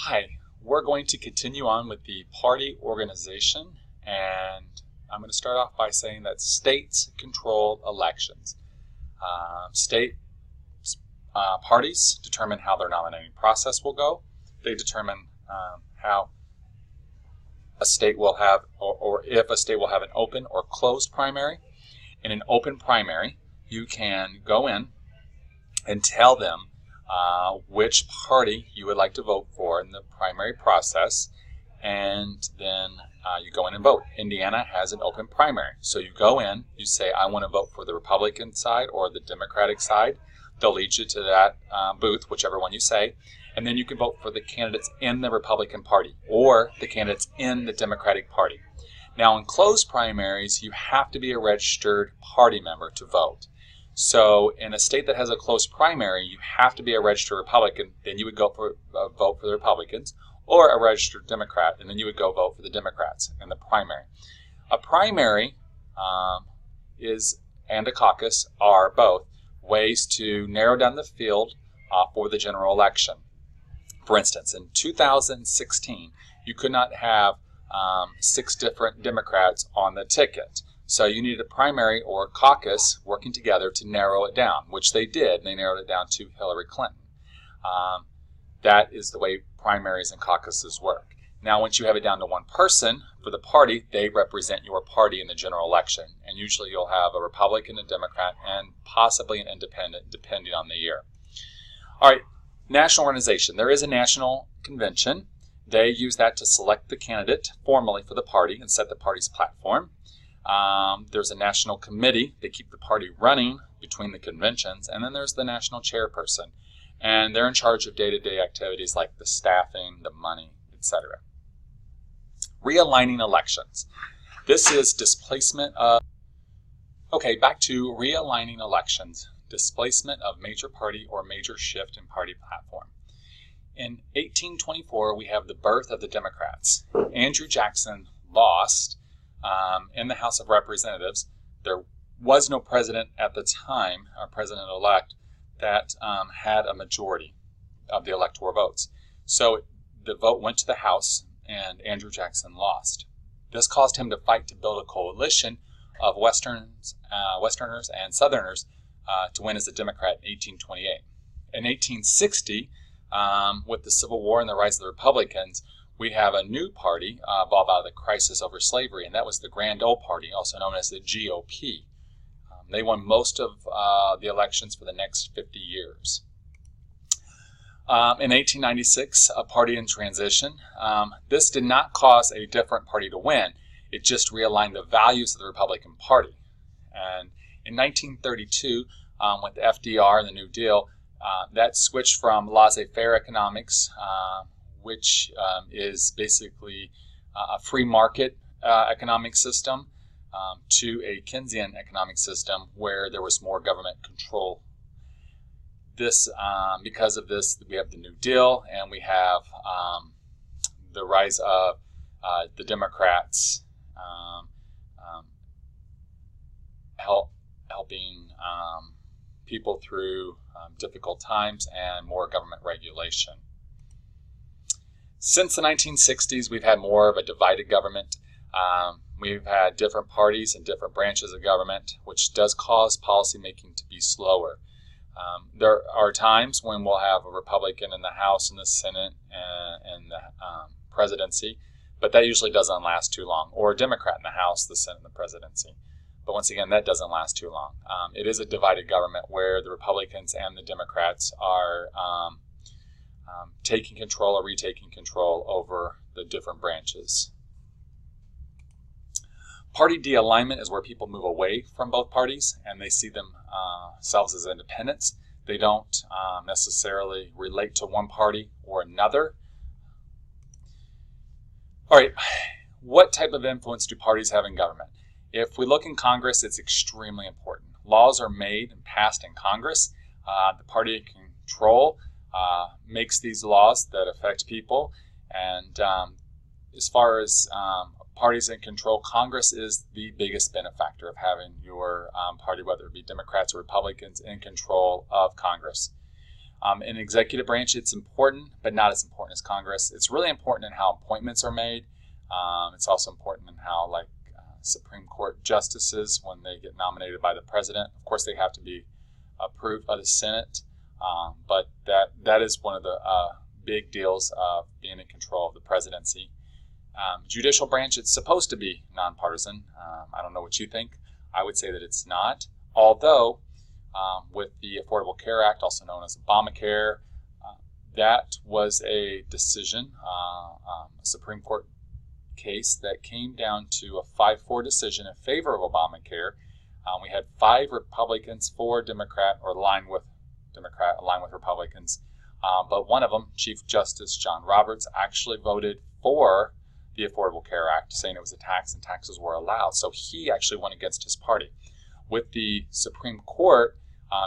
Hi, we're going to continue on with the party organization, and I'm going to start off by saying that states control elections. State parties determine how their nominating process will go. They determine how a state will have, or if a state will have an open or closed primary. In an open primary, you can go in and tell them which party you would like to vote for in the primary process, and then you go in and vote. Indiana has an open primary, so you go in, you say, I want to vote for the Republican side or the Democratic side. They'll lead you to that booth, whichever one you say, and then you can vote for the candidates in the Republican Party or the candidates in the Democratic Party. Now, in closed primaries, you have to be a registered party member to vote. So in a state that has a closed primary, you have to be a registered Republican, then you would go for vote for the Republicans, or a registered Democrat, and then you would go vote for the Democrats in the primary. A primary and a caucus are both ways to narrow down the field for the general election. For instance, in 2016, you could not have 6 different Democrats on the ticket. So you needed a primary or a caucus working together to narrow it down, which they did. They narrowed it down to Hillary Clinton. That is the way primaries and caucuses work. Now, once you have it down to one person for the party, they represent your party in the general election. And usually you'll have a Republican, a Democrat, and possibly an independent, depending on the year. All right, national organization. There is a national convention. They use that to select the candidate formally for the party and set the party's platform. There's a national committee. They keep the party running between the conventions. And then there's the national chairperson. And they're in charge of day-to-day activities like the staffing, the money, etc. Realigning elections. This is displacement of... Okay, back to realigning elections. Displacement of major party or major shift in party platform. In 1824, we have the birth of the Democrats. Andrew Jackson lost in the House of Representatives. There was no president at the time, or president-elect, that had a majority of the electoral votes. So the vote went to the House, and Andrew Jackson lost. This caused him to fight to build a coalition of Westerners and Southerners to win as a Democrat in 1828. In 1860, with the Civil War and the rise of the Republicans, we have a new party evolved out of the crisis over slavery, and that was the Grand Old Party, also known as the GOP. They won most of the elections for the next 50 years. In 1896, a party in transition. This did not cause a different party to win. It just realigned the values of the Republican Party. And in 1932, with the FDR and the New Deal, that switched from laissez-faire economics, which is basically a free market economic system, to a Keynesian economic system where there was more government control. Because of this, we have the New Deal, and we have the rise of the Democrats helping people through difficult times and more government regulation. Since the 1960s, we've had more of a divided government. We've had different parties and different branches of government, which does cause policymaking to be slower. There are times when we'll have a Republican in the House and the Senate and the presidency, but that usually doesn't last too long, or a Democrat in the House, the Senate, and the presidency. But once again, that doesn't last too long. It is a divided government where the Republicans and the Democrats are taking control or retaking control over the different branches. Party de-alignment is where people move away from both parties and they see themselves as independents. They don't necessarily relate to one party or another. All right, what type of influence do parties have in government? If we look in Congress, it's extremely important. Laws are made and passed in Congress. The party control makes these laws that affect people. And as far as parties in control, Congress is the biggest benefactor of having your party, whether it be Democrats or Republicans, in control of Congress. In the executive branch, it's important, but not as important as Congress. It's really important in how appointments are made. It's also important in how, like, Supreme Court justices, when they get nominated by the president, of course, they have to be approved by the Senate. But that is one of the big deals of being in control of the presidency. Judicial branch, it's supposed to be nonpartisan. I don't know what you think. I would say that it's not. Although, with the Affordable Care Act, also known as Obamacare, that was a decision, a Supreme Court case that came down to a 5-4 decision in favor of Obamacare. We had 5 Republicans, 4 Democrat, or aligned with Republicans. But one of them, Chief Justice John Roberts, actually voted for the Affordable Care Act, saying it was a tax and taxes were allowed. So he actually went against his party. With the Supreme Court,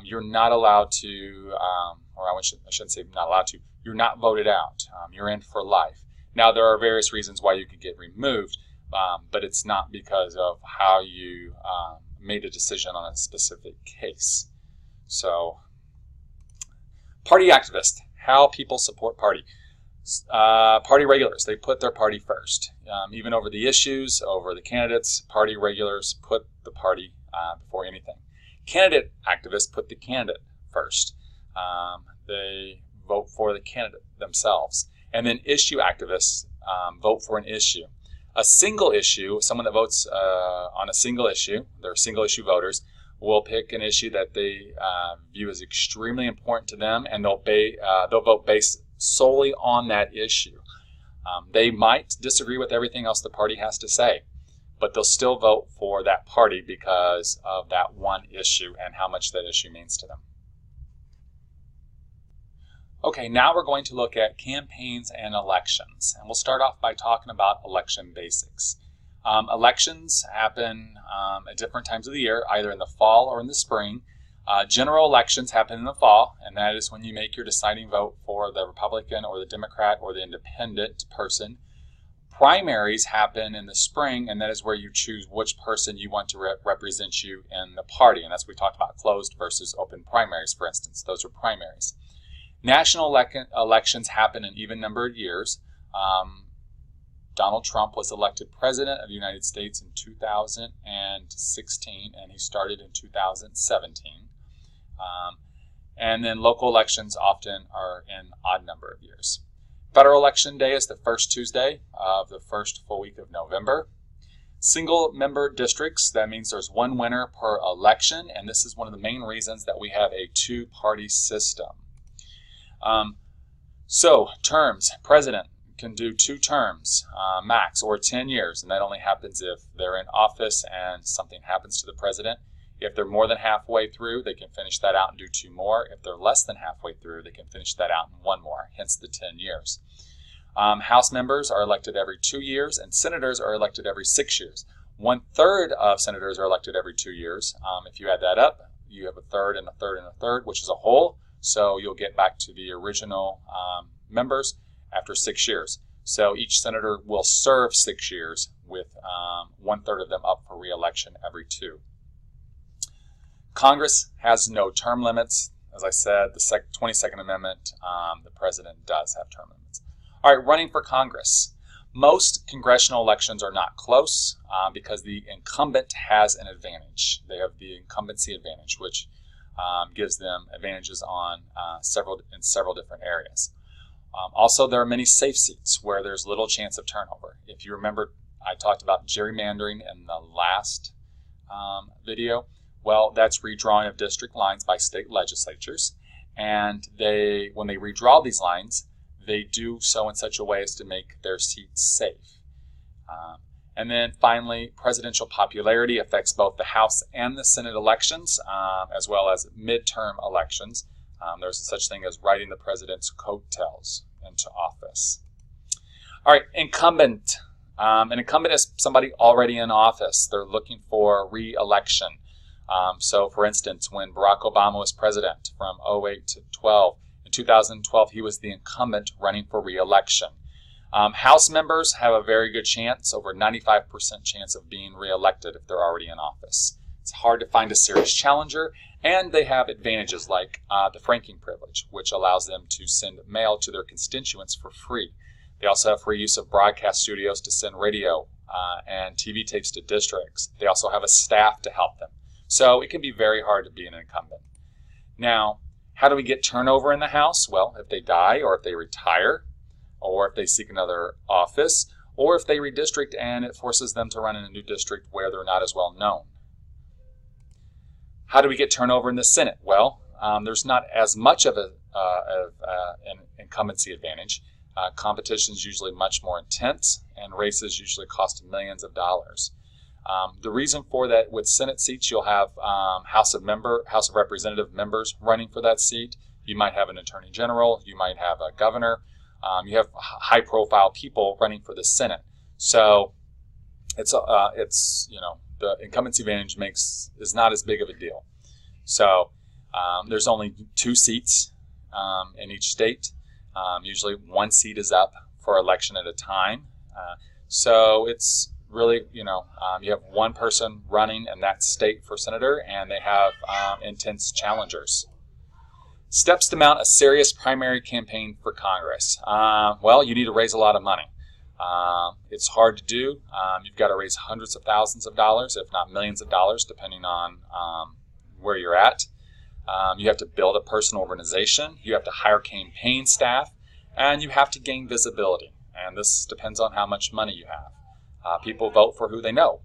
you're not allowed to, or I shouldn't say not allowed to, you're not voted out. You're in for life. Now, there are various reasons why you could get removed, but it's not because of how you made a decision on a specific case. So, party activists, how people support party. Party regulars, they put their party first. Even over the issues, over the candidates, party regulars put the party before anything. Candidate activists put the candidate first. They vote for the candidate themselves. And then issue activists vote for an issue. A single issue, someone that votes on a single issue, they're single issue voters, will pick an issue that they view as extremely important to them, and they'll vote based solely on that issue. They might disagree with everything else the party has to say, but they'll still vote for that party because of that one issue and how much that issue means to them. Okay, now we're going to look at campaigns and elections. And we'll start off by talking about election basics. Elections happen at different times of the year, either in the fall or in the spring. General elections happen in the fall, and that is when you make your deciding vote for the Republican or the Democrat or the independent person. Primaries happen in the spring, and that is where you choose which person you want to represent you in the party. And that's what we talked about, closed versus open primaries, for instance. Those are primaries. National elections happen in even number of years. Donald Trump was elected president of the United States in 2016, and he started in 2017. And then local elections often are in odd number of years. Federal election day is the first Tuesday of the first full week of November. Single member districts, that means there's one winner per election, and this is one of the main reasons that we have a two-party system. So, terms. President can do 2 terms max, or 10 years, and that only happens if they're in office and something happens to the president. If they're more than halfway through, they can finish that out and do 2 more. If they're less than halfway through, they can finish that out in 1 more, hence the 10 years. House members are elected every 2 years, and senators are elected every 6 years. 1/3 of senators are elected every 2 years. If you add that up, you have a third and a third and a third, which is a whole. So you'll get back to the original members after 6 years. So each senator will serve 6 years, with 1/3 of them up for re-election every 2. Congress has no term limits. As I said, the 22nd Amendment, the president does have term limits. All right, running for Congress. Most congressional elections are not close because the incumbent has an advantage. They have the incumbency advantage, which gives them advantages on several different areas. Also, there are many safe seats where there's little chance of turnover. If you remember, I talked about gerrymandering in the last video. Well, that's redrawing of district lines by state legislatures, and when they redraw these lines, they do so in such a way as to make their seats safe. And then finally, presidential popularity affects both the House and the Senate elections, as well as midterm elections. There's such thing as riding the president's coattails into office. All right, incumbent. An incumbent is somebody already in office. They're looking for re-election. So, for instance, when Barack Obama was president from 2008 to 12, in 2012, he was the incumbent running for re-election. House members have a very good chance, over 95% chance of being re-elected if they're already in office. It's hard to find a serious challenger, And they have advantages like the franking privilege, which allows them to send mail to their constituents for free. They also have free use of broadcast studios to send radio and TV tapes to districts. They also have a staff to help them. So it can be very hard to be an incumbent. Now, how do we get turnover in the House? Well, if they die or if they retire or if they seek another office or if they redistrict and it forces them to run in a new district where they're not as well known. How do we get turnover in the Senate? Well, there's not as much of an incumbency advantage. Competition is usually much more intense, and races usually cost millions of dollars. The reason for that, with Senate seats, you'll have House of Representative members running for that seat. You might have an Attorney General. You might have a governor. You have high-profile people running for the Senate. So it's the incumbency advantage is not as big of a deal. So there's only 2 seats in each state. Usually 1 seat is up for election at a time. So it's really, you have 1 person running in that state for senator, and they have intense challengers. Steps to mount a serious primary campaign for Congress. Well, you need to raise a lot of money. It's hard to do. You've got to raise hundreds of thousands of dollars, if not millions of dollars, depending on where you're at. You have to build a personal organization. You have to hire campaign staff, and you have to gain visibility. And this depends on how much money you have. People vote for who they know.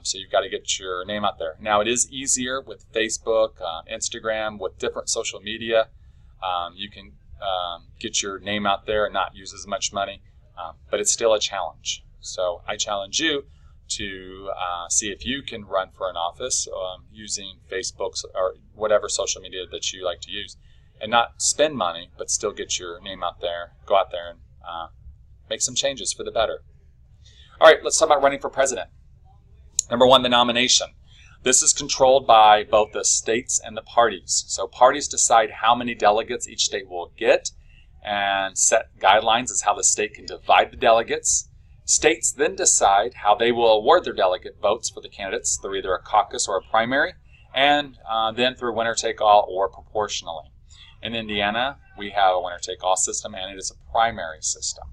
So you've got to get your name out there. Now, it is easier with Facebook, Instagram, with different social media. You can get your name out there and not use as much money. But it's still a challenge. So I challenge you to see if you can run for an office using Facebook or whatever social media that you like to use, and not spend money, but still get your name out there, go out there and make some changes for the better. All right, let's talk about running for president. Number 1, the nomination. This is controlled by both the states and the parties. So parties decide how many delegates each state will get, and set guidelines as how the state can divide the delegates. States then decide how they will award their delegate votes for the candidates through either a caucus or a primary, and then through winner-take-all or proportionally. In Indiana, we have a winner-take-all system, and it is a primary system.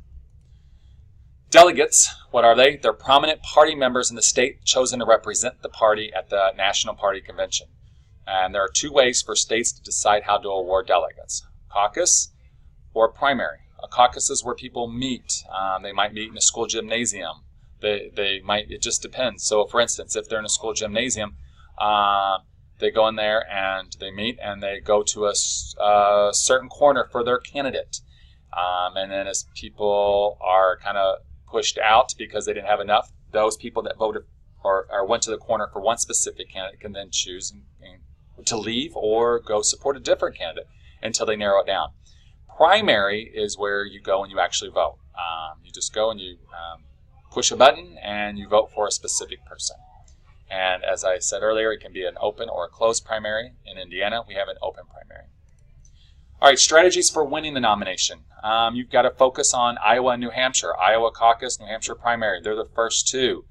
Delegates, what are they? They're prominent party members in the state chosen to represent the party at the National Party Convention. And there are 2 ways for states to decide how to award delegates: caucus or primary. A caucus is where people meet. They might meet in a school gymnasium. It just depends. So for instance, if they're in a school gymnasium, they go in there and they meet and they go to a certain corner for their candidate. And then as people are kind of pushed out because they didn't have enough, those people that voted or went to the corner for one specific candidate can then choose to leave or go support a different candidate until they narrow it down. Primary is where you go and you actually vote. You just go and you push a button and you vote for a specific person. And as I said earlier, it can be an open or a closed primary. In Indiana, we have an open primary. All right, strategies for winning the nomination. You've got to focus on Iowa and New Hampshire. Iowa caucus, New Hampshire primary. They're the first 2.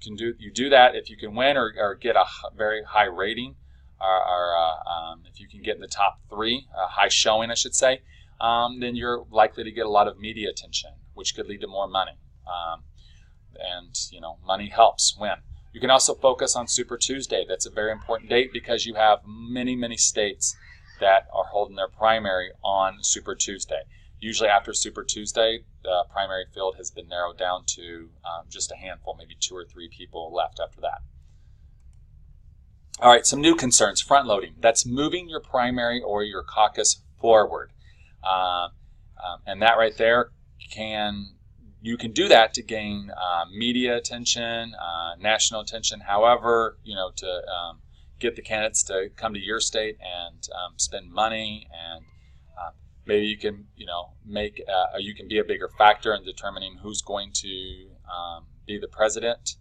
You do that if you can win or get a very high rating. Or if you can get in the top 3, high showing, I should say, then you're likely to get a lot of media attention, which could lead to more money. Money helps win. You can also focus on Super Tuesday. That's a very important date because you have many, many states that are holding their primary on Super Tuesday. Usually after Super Tuesday, the primary field has been narrowed down to just a handful, maybe 2 or 3 people left after that. All right, some new concerns, front loading. That's moving your primary or your caucus forward. And that right there, you can do that to gain media attention, national attention, however, to get the candidates to come to your state and spend money, and maybe you can, you can be a bigger factor in determining who's going to be the president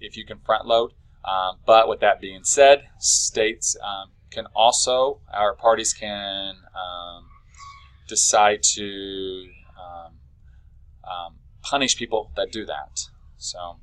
if you can front load. But with that being said, states can also, our parties can decide to punish people that do that. So